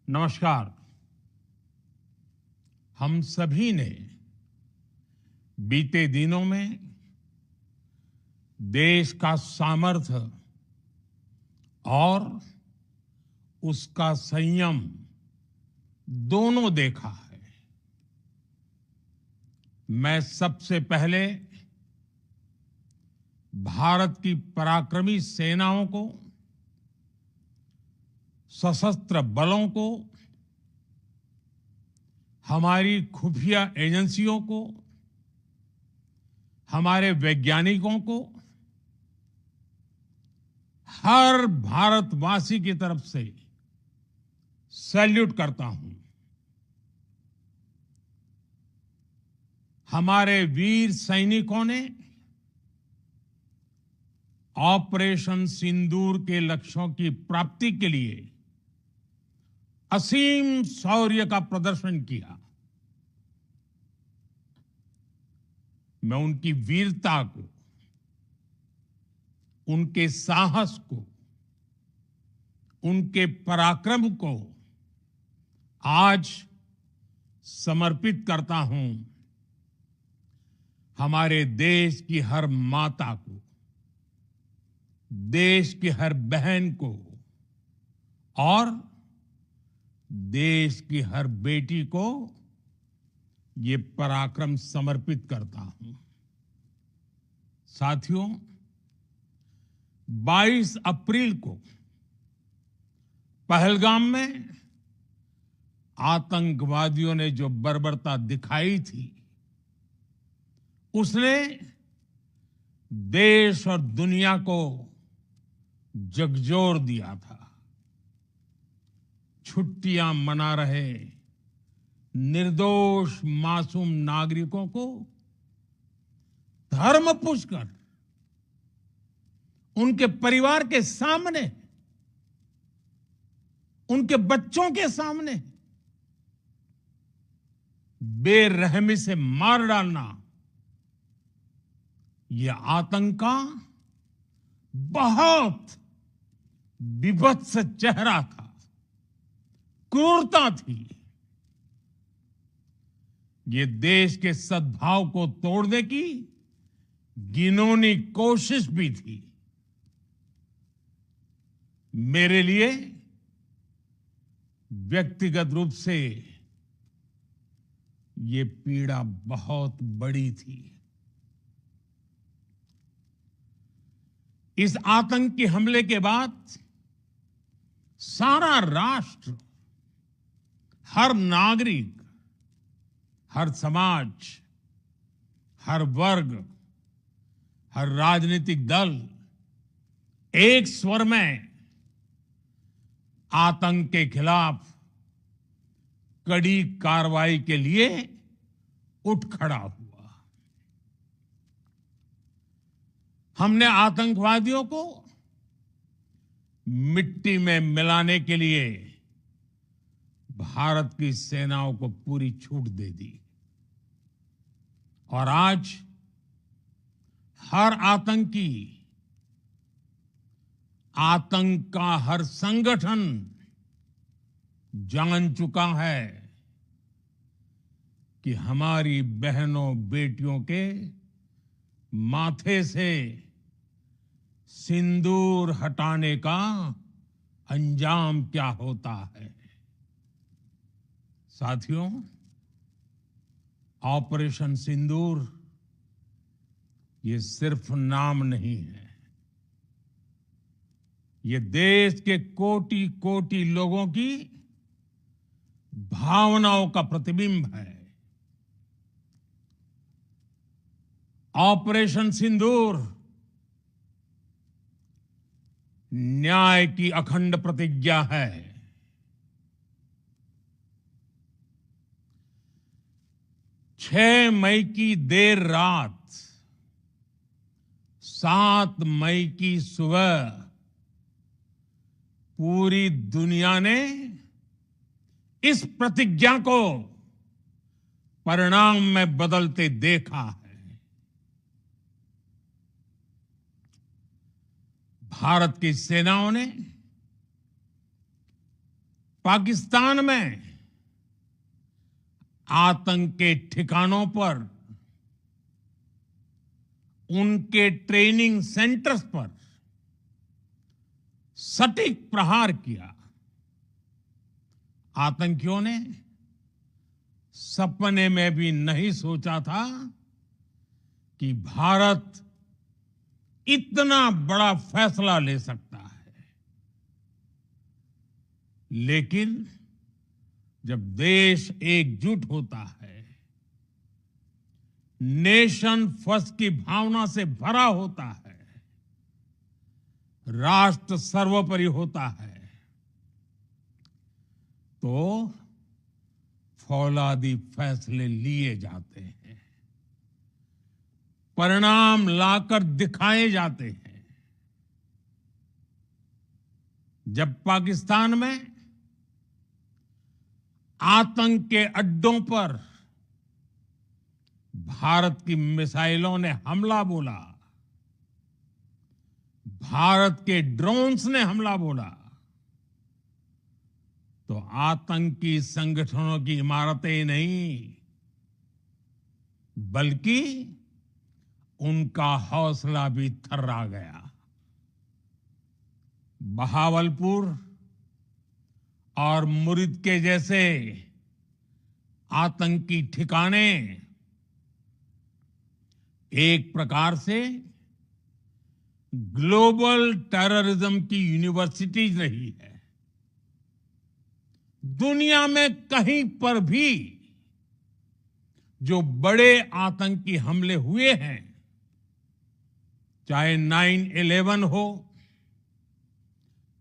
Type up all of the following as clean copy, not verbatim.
नमस्कार। हम सभी ने बीते दिनों में देश का सामर्थ्य और उसका संयम दोनों देखा है। मैं सबसे पहले भारत की पराक्रमी सेनाओं को, सशस्त्र बलों को, हमारी खुफिया एजेंसियों को, हमारे वैज्ञानिकों को, हर भारतवासी की तरफ से सैल्यूट करता हूं। हमारे वीर सैनिकों ने ऑपरेशन सिंदूर के लक्ष्यों की प्राप्ति के लिए असीम शौर्य का प्रदर्शन किया। मैं उनकी वीरता को, उनके साहस को, उनके पराक्रम को आज समर्पित करता हूं। हमारे देश की हर माता को, देश की हर बहन को और देश की हर बेटी को ये पराक्रम समर्पित करता हूं। साथियों, 22 अप्रैल को पहलगाम में आतंकवादियों ने जो बर्बरता दिखाई थी, उसने देश और दुनिया को झकझोर दिया था। छुट्टियां मना रहे निर्दोष मासूम नागरिकों को धर्म पूछकर उनके परिवार के सामने, उनके बच्चों के सामने बेरहमी से मार डालना, यह आतंक का बहुत विभत्स चेहरा था, क्रूरता थी। ये देश के सद्भाव को तोड़ने की घिनौनी कोशिश भी थी। मेरे लिए व्यक्तिगत रूप से ये पीड़ा बहुत बड़ी थी। इस आतंकी हमले के बाद सारा राष्ट्र, हर नागरिक, हर समाज, हर वर्ग, हर राजनीतिक दल एक स्वर में आतंक के खिलाफ कड़ी कार्रवाई के लिए उठ खड़ा हुआ। हमने आतंकवादियों को मिट्टी में मिलाने के लिए भारत की सेनाओं को पूरी छूट दे दी और आज हर आतंकी, आतंक का हर संगठन जान चुका है कि हमारी बहनों बेटियों के माथे से सिंदूर हटाने का अंजाम क्या होता है। साथियों, ऑपरेशन सिंदूर ये सिर्फ नाम नहीं है, ये देश के कोटि कोटि लोगों की भावनाओं का प्रतिबिंब है। ऑपरेशन सिंदूर न्याय की अखंड प्रतिज्ञा है। 6 मई की देर रात, 7 मई की सुबह पूरी दुनिया ने इस प्रतिज्ञा को परिणाम में बदलते देखा है। भारत की सेनाओं ने पाकिस्तान में आतंक के ठिकानों पर, उनके ट्रेनिंग सेंटर्स पर सटीक प्रहार किया। आतंकियों ने सपने में भी नहीं सोचा था कि भारत इतना बड़ा फैसला ले सकता है। लेकिन जब देश एकजुट होता है, नेशन फर्स्ट की भावना से भरा होता है, राष्ट्र सर्वोपरि होता है, तो फौलादी फैसले लिए जाते हैं, परिणाम लाकर दिखाए जाते हैं। जब पाकिस्तान में आतंक के अड्डों पर भारत की मिसाइलों ने हमला बोला, भारत के ड्रोन्स ने हमला बोला, तो आतंकी संगठनों की इमारतें नहीं, बल्कि उनका हौसला भी थर्रा गया। बहावलपुर और मुरिद के जैसे आतंकी ठिकाने एक प्रकार से ग्लोबल टेररिज्म की यूनिवर्सिटीज रही है। दुनिया में कहीं पर भी जो बड़े आतंकी हमले हुए हैं, चाहे 9/11 हो,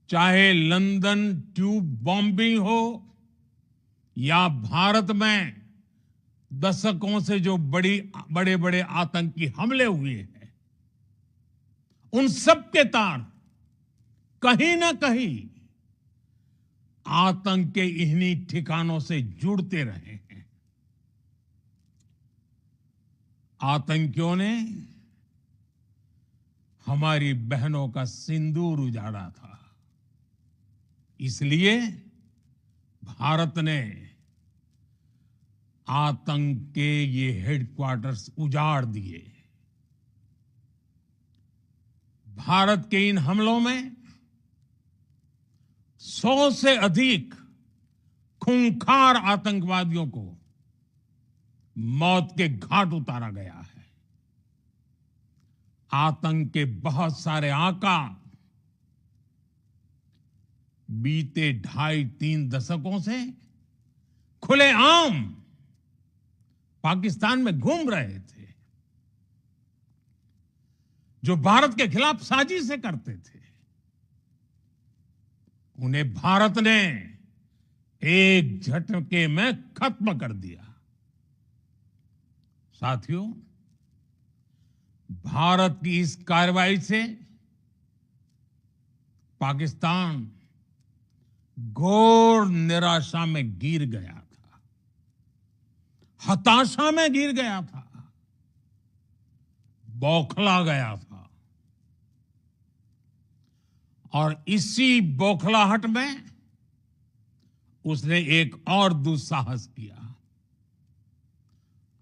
चाहे लंदन ट्यूब बॉम्बिंग हो, या भारत में दशकों से जो बड़े बड़े आतंकी हमले हुए हैं, उन सब के तार कहीं ना कहीं आतंक के इन्हीं ठिकानों से जुड़ते रहे हैं। आतंकियों ने हमारी बहनों का सिंदूर उजाड़ा था, इसलिए भारत ने आतंक के ये हेडक्वार्टर्स उजाड़ दिए। भारत के इन हमलों में 100 से अधिक खूंखार आतंकवादियों को मौत के घाट उतारा गया है। आतंक के बहुत सारे आका बीते 2.5-3 दशकों से खुलेआम पाकिस्तान में घूम रहे थे, जो भारत के खिलाफ साजिशें करते थे। उन्हें भारत ने एक झटके में खत्म कर दिया। साथियों, भारत की इस कार्रवाई से पाकिस्तान घोर निराशा में गिर गया था, हताशा में गिर गया था, बौखला गया था। और इसी बौखलाहट में उसने एक और दुस्साहस किया।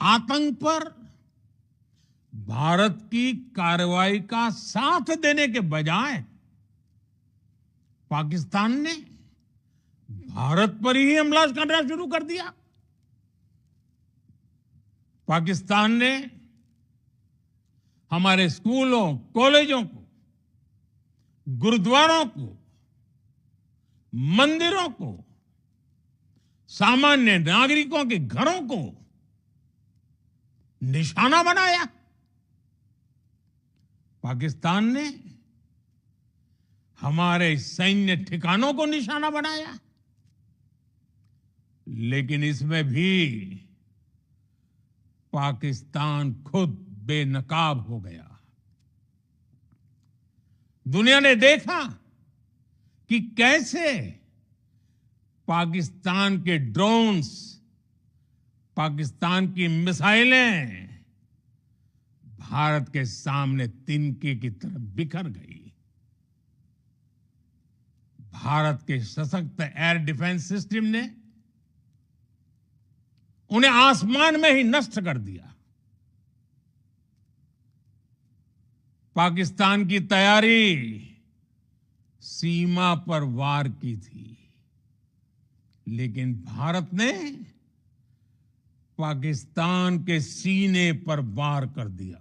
आतंक पर भारत की कार्रवाई का साथ देने के बजाय पाकिस्तान ने भारत पर ही हमला करना शुरू कर दिया। पाकिस्तान ने हमारे स्कूलों, कॉलेजों को, गुरुद्वारों को, मंदिरों को, सामान्य नागरिकों के घरों को निशाना बनाया। पाकिस्तान ने हमारे सैन्य ठिकानों को निशाना बनाया। लेकिन इसमें भी पाकिस्तान खुद बेनकाब हो गया। दुनिया ने देखा कि कैसे पाकिस्तान के ड्रोन्स, पाकिस्तान की मिसाइलें भारत के सामने तिनके की तरह बिखर गई। भारत के सशक्त एयर डिफेंस सिस्टम ने उन्हें आसमान में ही नष्ट कर दिया। पाकिस्तान की तैयारी सीमा पर वार की थी, लेकिन भारत ने पाकिस्तान के सीने पर वार कर दिया।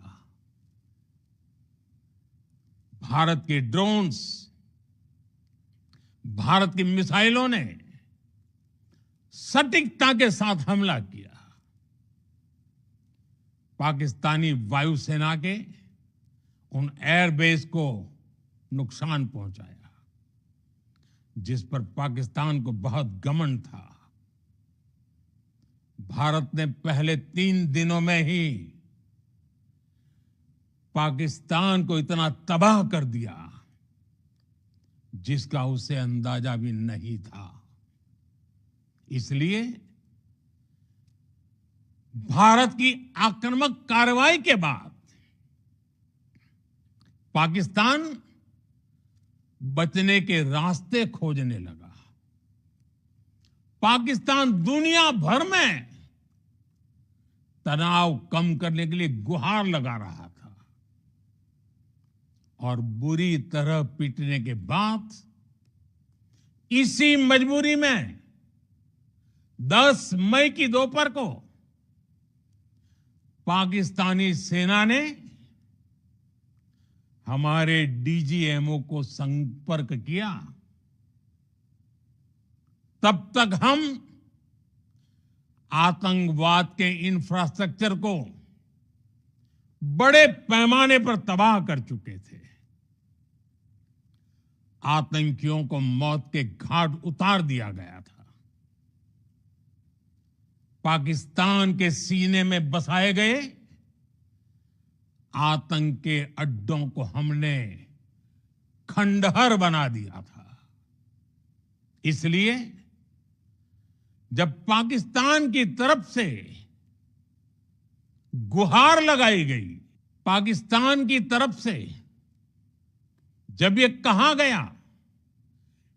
भारत के ड्रोन्स, भारत की मिसाइलों ने सटीकता के साथ हमला किया। पाकिस्तानी वायुसेना के उन एयरबेस को नुकसान पहुंचाया, जिस पर पाकिस्तान को बहुत घमंड था। भारत ने पहले 3 दिनों में ही पाकिस्तान को इतना तबाह कर दिया जिसका उसे अंदाजा भी नहीं था। इसलिए भारत की आक्रामक कार्रवाई के बाद पाकिस्तान बचने के रास्ते खोजने लगा। पाकिस्तान दुनिया भर में तनाव कम करने के लिए गुहार लगा रहा था और बुरी तरह पीटने के बाद इसी मजबूरी में 10 मई की दोपहर को पाकिस्तानी सेना ने हमारे डीजीएमओ को संपर्क किया। तब तक हम आतंकवाद के इंफ्रास्ट्रक्चर को बड़े पैमाने पर तबाह कर चुके थे। आतंकियों को मौत के घाट उतार दिया गया था। पाकिस्तान के सीने में बसाए गए आतंक के अड्डों को हमने खंडहर बना दिया था। इसलिए जब पाकिस्तान की तरफ से गुहार लगाई गई, पाकिस्तान की तरफ से जब ये कहा गया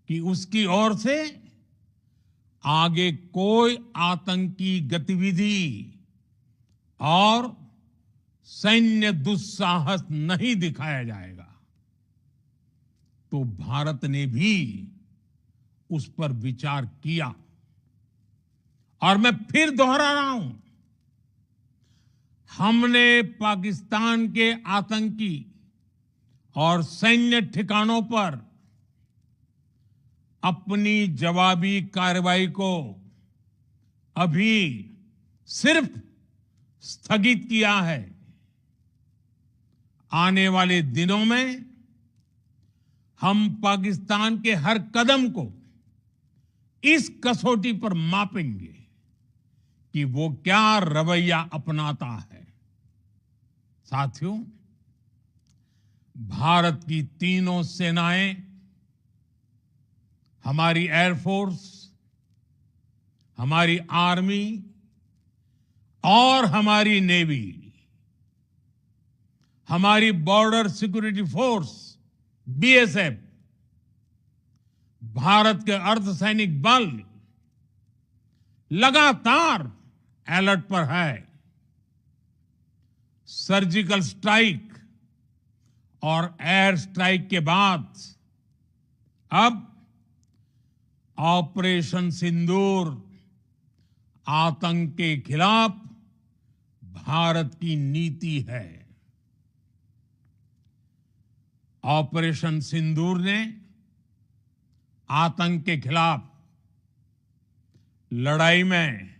कि उसकी ओर से आगे कोई आतंकी गतिविधि और सैन्य दुस्साहस नहीं दिखाया जाएगा, तो भारत ने भी उस पर विचार किया। और मैं फिर दोहरा रहा हूं, हमने पाकिस्तान के आतंकी और सैन्य ठिकानों पर अपनी जवाबी कार्रवाई को अभी सिर्फ स्थगित किया है। आने वाले दिनों में हम पाकिस्तान के हर कदम को इस कसौटी पर मापेंगे कि वो क्या रवैया अपनाता है। साथियों, भारत की तीनों सेनाएं, हमारी एयरफोर्स, हमारी आर्मी और हमारी नेवी, हमारी border security force BSF, Bharat के अर्धसैनिक बल लगातार अलर्ट पर है। सर्जिकल स्ट्राइक और एयर स्ट्राइक के बाद अब ऑपरेशन सिंदूर आतंक के खिलाफ भारत की नीति है। ऑपरेशन सिंदूर ने आतंक के खिलाफ लड़ाई में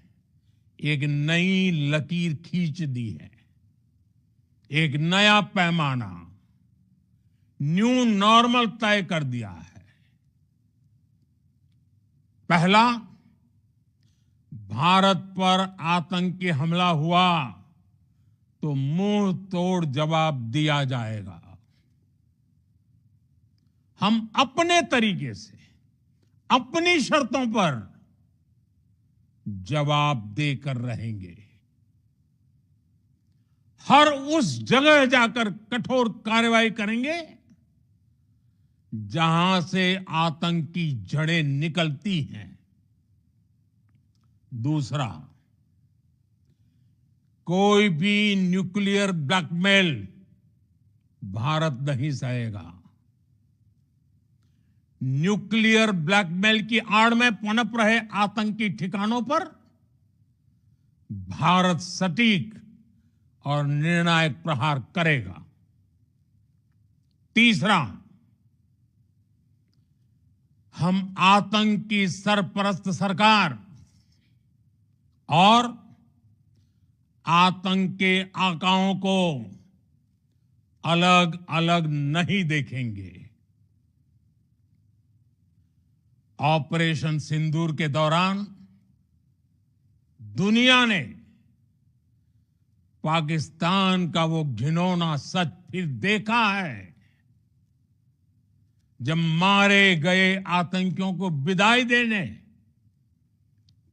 एक नई लकीर खींच दी है। एक नया पैमाना, न्यू नॉर्मल तय कर दिया है। पहला, भारत पर आतंकी हमला हुआ तो मुंह तोड़ जवाब दिया जाएगा। हम अपने तरीके से, अपनी शर्तों पर जवाब देकर रहेंगे। हर उस जगह जाकर कठोर कार्रवाई करेंगे जहां से आतंक की जड़ें निकलती हैं। दूसरा, कोई भी न्यूक्लियर ब्लैकमेल भारत नहीं सहेगा। न्यूक्लियर ब्लैकमेल की आड़ में पनप रहे आतंकी ठिकानों पर भारत सटीक और निर्णायक प्रहार करेगा। तीसरा, हम आतंक की सरपरस्त सरकार और आतंक के आकाओं को अलग अलग नहीं देखेंगे। ऑपरेशन सिंदूर के दौरान दुनिया ने पाकिस्तान का वो घिनौना सच फिर देखा है, जब मारे गए आतंकियों को विदाई देने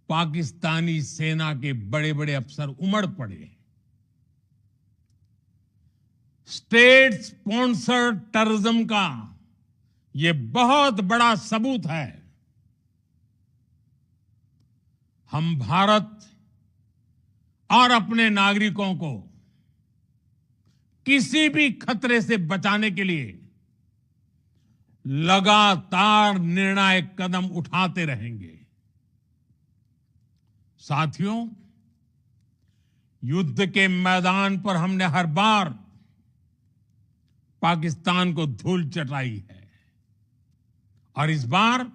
पाकिस्तानी सेना के बड़े बड़े अफसर उमड़ पड़े। स्टेट स्पॉन्सर्ड टेररिज्म का ये बहुत बड़ा सबूत है। हम भारत और अपने नागरिकों को किसी भी खतरे से बचाने के लिए लगातार निर्णायक कदम उठाते रहेंगे। साथियों, युद्ध के मैदान पर हमने हर बार पाकिस्तान को धूल चटाई है और इस बार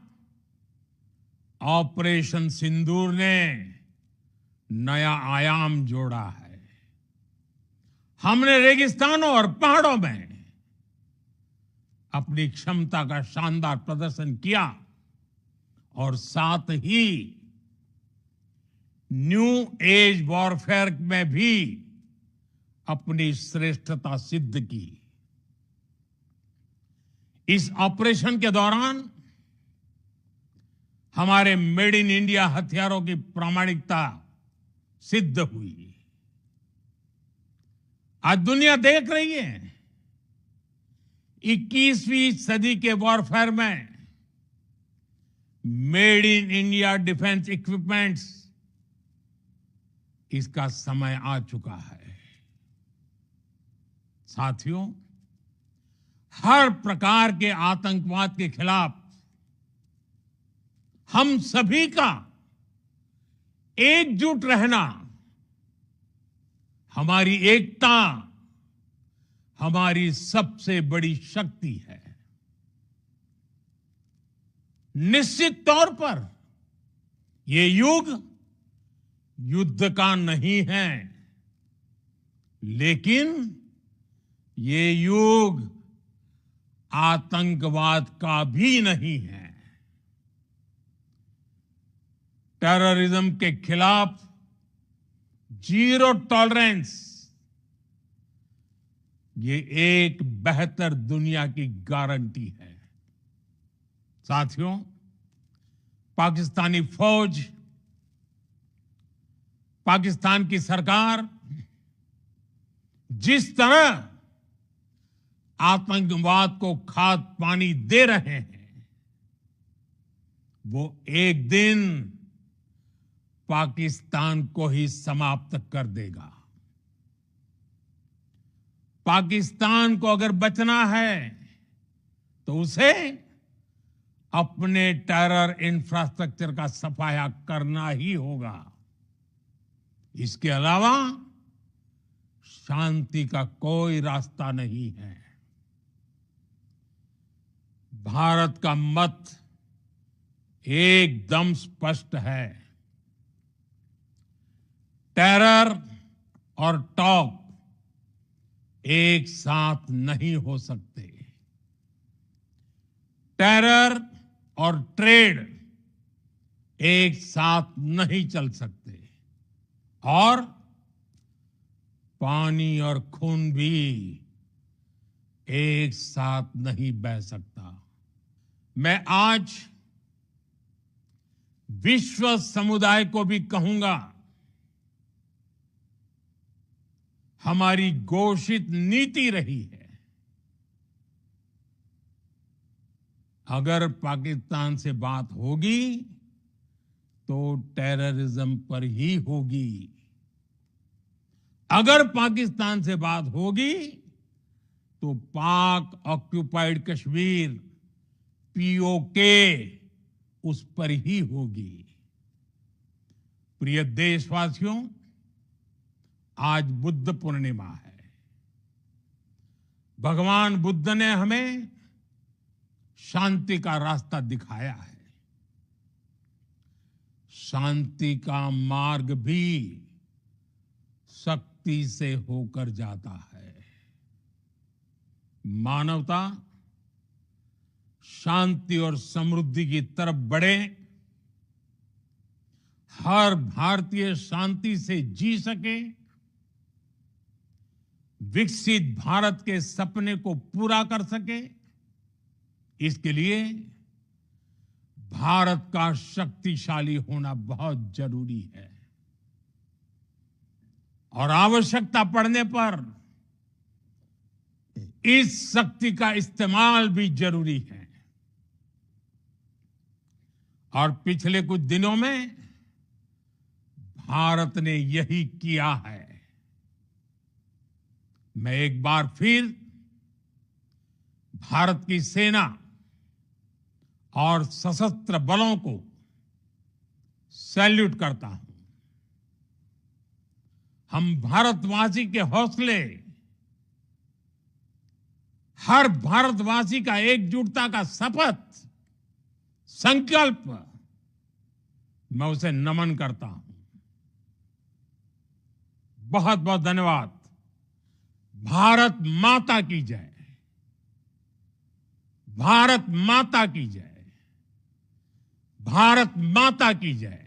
ऑपरेशन सिंदूर ने नया आयाम जोड़ा है। हमने रेगिस्तानों और पहाड़ों में अपनी क्षमता का शानदार प्रदर्शन किया और साथ ही न्यू एज वॉरफेयर में भी अपनी श्रेष्ठता सिद्ध की। इस ऑपरेशन के दौरान हमारे मेड इन इंडिया हथियारों की प्रामाणिकता सिद्ध हुई। आज दुनिया देख रही है 21वीं सदी के वॉरफेयर में made in India defence equipments, इसका समय आ चुका है। साथियों, हर प्रकार के आतंकवाद के खिलाफ हम सभी का एकजुट रहना, हमारी एकता हमारी सबसे बड़ी शक्ति है। निश्चित तौर पर ये युग युद्ध का नहीं है, लेकिन ये युग आतंकवाद का भी नहीं है। टेररिज्म के खिलाफ जीरो टॉलरेंस, ये एक बेहतर दुनिया की गारंटी है। साथियों, पाकिस्तानी फौज, पाकिस्तान की सरकार जिस तरह आतंकवाद को खाद पानी दे रहे हैं, वो एक दिन पाकिस्तान को ही समाप्त कर देगा। पाकिस्तान को अगर बचना है तो उसे अपने टेरर इंफ्रास्ट्रक्चर का सफाया करना ही होगा। इसके अलावा शांति का कोई रास्ता नहीं है। भारत का मत एकदम स्पष्ट है। टेरर और टॉप एक साथ नहीं हो सकते। टेरर और ट्रेड एक साथ नहीं चल सकते और पानी और खून भी एक साथ नहीं बह सकता। मैं आज विश्व समुदाय को भी कहूंगा, हमारी घोषित नीति रही है अगर पाकिस्तान से बात होगी तो टेररिज्म पर ही होगी। अगर पाकिस्तान से बात होगी तो पाक ऑक्युपाइड कश्मीर पीओके उस पर ही होगी। प्रिय देशवासियों, आज बुद्ध पूर्णिमा है। भगवान बुद्ध ने हमें शांति का रास्ता दिखाया है। शांति का मार्ग भी शक्ति से होकर जाता है। मानवता शांति और समृद्धि की तरफ बढ़े, हर भारतीय शांति से जी सके, विकसित भारत के सपने को पूरा कर सके, इसके लिए भारत का शक्तिशाली होना बहुत जरूरी है। और आवश्यकता पड़ने पर इस शक्ति का इस्तेमाल भी जरूरी है। और पिछले कुछ दिनों में भारत ने यही किया है। मैं एक बार फिर भारत की सेना और सशस्त्र बलों को सैल्यूट करता हूं। हम भारतवासी के हौसले, हर भारतवासी का एकजुटता का शपथ, संकल्प, मैं उसे नमन करता हूं। बहुत बहुत धन्यवाद। भारत माता की जय। भारत माता की जय। भारत माता की जय।